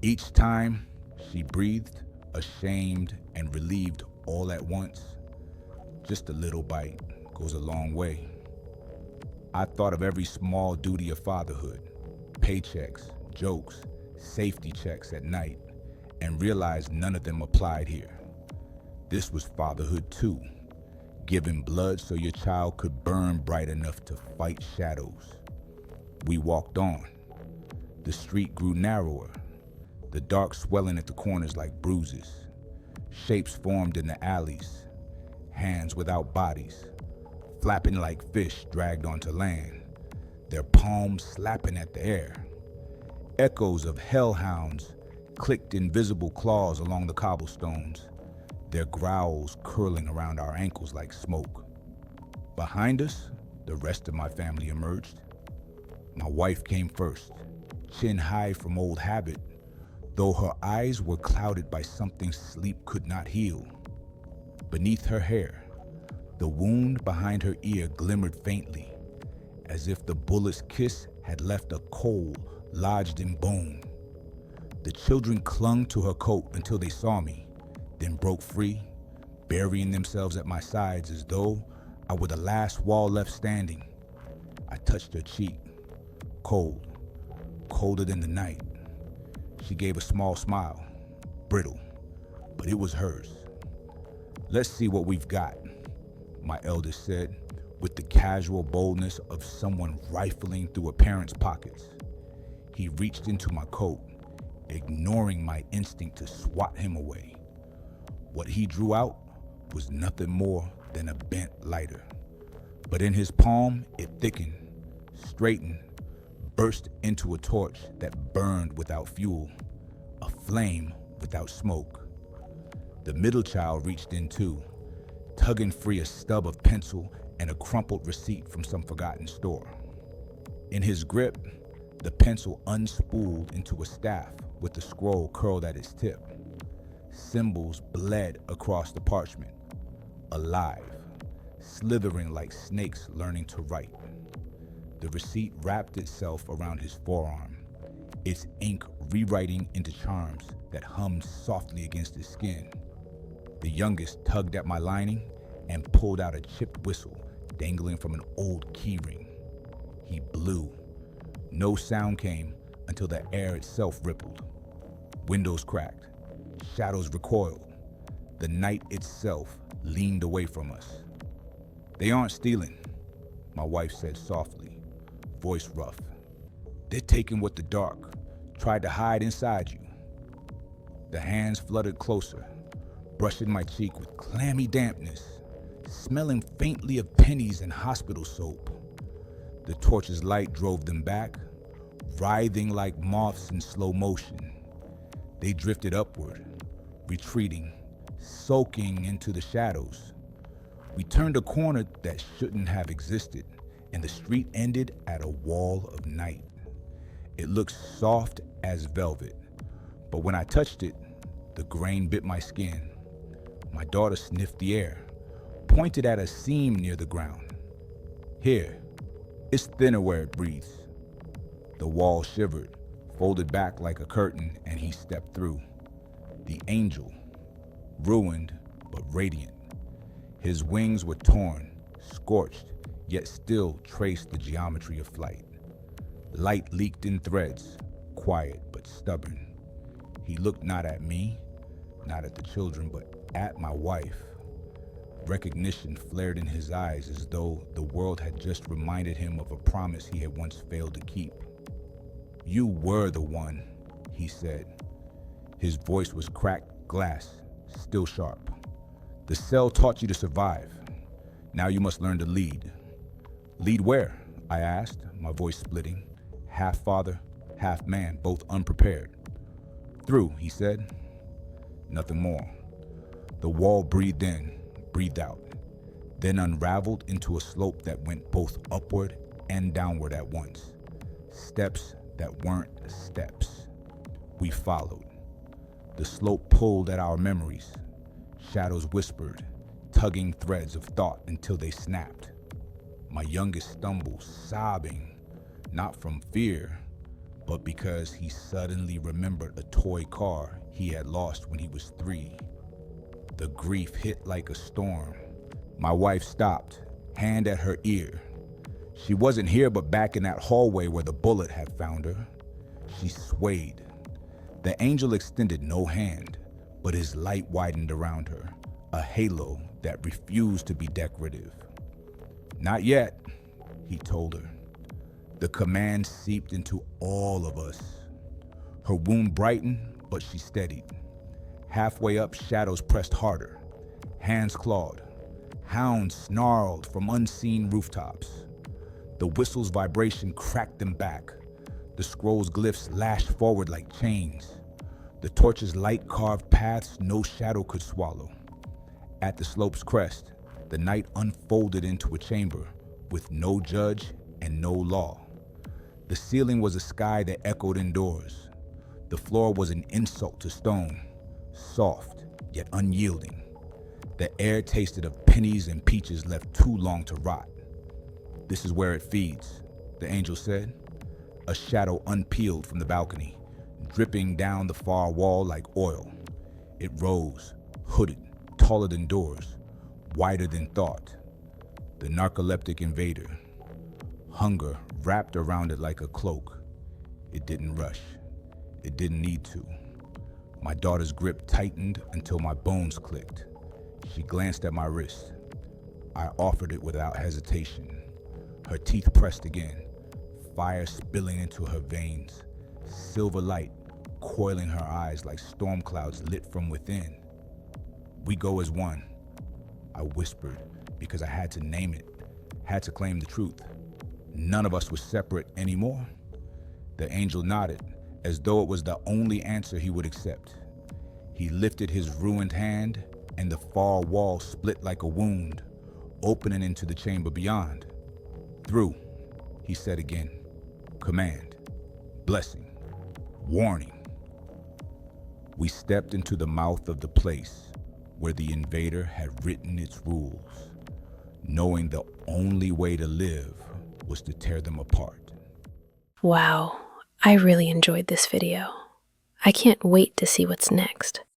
Each time she breathed, ashamed and relieved all at once. Just a little bite goes a long way. I thought of every small duty of fatherhood, paychecks, jokes, safety checks at night, and realized none of them applied here. This was fatherhood too, giving blood so your child could burn bright enough to fight shadows. We walked on. The street grew narrower, the dark swelling at the corners like bruises. Shapes formed in the alleys, hands without bodies, flapping like fish dragged onto land, their palms slapping at the air. Echoes of hellhounds clicked invisible claws along the cobblestones, their growls curling around our ankles like smoke. Behind us, the rest of my family emerged. My wife came first, chin high from old habit, though her eyes were clouded by something sleep could not heal. Beneath her hair, the wound behind her ear glimmered faintly, as if the bullet's kiss had left a coal lodged in bone. The children clung to her coat until they saw me, then broke free, burying themselves at my sides as though I were the last wall left standing. I touched her cheek, cold, colder than the night. She gave a small smile, brittle, but it was hers. "Let's see what we've got," my eldest said, with the casual boldness of someone rifling through a parent's pockets. He reached into my coat, ignoring my instinct to swat him away. What he drew out was nothing more than a bent lighter, but in his palm it thickened, straightened, burst into a torch that burned without fuel, a flame without smoke. The middle child reached in too, tugging free a stub of pencil and a crumpled receipt from some forgotten store. In his grip, the pencil unspooled into a staff with the scroll curled at its tip. Symbols bled across the parchment, alive, slithering like snakes learning to write. The receipt wrapped itself around his forearm, its ink rewriting into charms that hummed softly against his skin. The youngest tugged at my lining and pulled out a chipped whistle dangling from an old keyring. He blew. No sound came until the air itself rippled. Windows cracked. Shadows recoiled. The night itself leaned away from us. "They aren't stealing," my wife said softly, voice rough. "They're taking what the dark tried to hide inside you." The hands fluttered closer, brushing my cheek with clammy dampness, smelling faintly of pennies and hospital soap. The torch's light drove them back, writhing like moths in slow motion. They drifted upward, retreating, soaking into the shadows. We turned a corner that shouldn't have existed, and the street ended at a wall of night. It looked soft as velvet, but when I touched it, the grain bit my skin. My daughter sniffed the air, pointed at a seam near the ground. "Here, it's thinner where it breathes." The wall shivered, folded back like a curtain, and he stepped through. The angel, ruined but radiant. His wings were torn, scorched, yet still traced the geometry of flight. Light leaked in threads, quiet but stubborn. He looked not at me, not at the children, but at my wife. Recognition flared in his eyes as though the world had just reminded him of a promise he had once failed to keep. "You were the one," he said. His voice was cracked glass, still sharp. "The cell taught you to survive. Now you must learn to lead." "Lead where?" I asked, my voice splitting. Half father, half man, both unprepared. "Through," he said. Nothing more. The wall breathed in, breathed out, then unraveled into a slope that went both upward and downward at once. Steps that weren't steps. We followed. The slope pulled at our memories. Shadows whispered, tugging threads of thought until they snapped. My youngest stumbled, sobbing, not from fear, but because he suddenly remembered a toy car he had lost when he was 3. The grief hit like a storm. My wife stopped, hand at her ear. She wasn't here but back in that hallway where the bullet had found her. She swayed. The angel extended no hand, but his light widened around her, a halo that refused to be decorative. "Not yet," he told her. The command seeped into all of us. Her wound brightened, but she steadied. Halfway up, shadows pressed harder. Hands clawed. Hounds snarled from unseen rooftops. The whistle's vibration cracked them back. The scroll's glyphs lashed forward like chains. The torch's light carved paths no shadow could swallow. At the slope's crest, the night unfolded into a chamber with no judge and no law. The ceiling was a sky that echoed indoors. The floor was an insult to stone, soft yet unyielding. The air tasted of pennies and peaches left too long to rot. "This is where it feeds," the angel said. A shadow unpeeled from the balcony, dripping down the far wall like oil. It rose, hooded, taller than doors, wider than thought. The narcoleptic invader. Hunger wrapped around it like a cloak. It didn't rush. It didn't need to. My daughter's grip tightened until my bones clicked. She glanced at my wrist. I offered it without hesitation. Her teeth pressed again, fire spilling into her veins, silver light coiling her eyes like storm clouds lit from within. "We go as one," I whispered because I had to name it, had to claim the truth. None of us was separate anymore. The angel nodded, as though it was the only answer he would accept. He lifted his ruined hand, and the far wall split like a wound, opening into the chamber beyond. "Through," he said again. Command, blessing, warning. We stepped into the mouth of the place where the invader had written its rules, knowing the only way to live was to tear them apart. Wow, I really enjoyed this video. I can't wait to see what's next.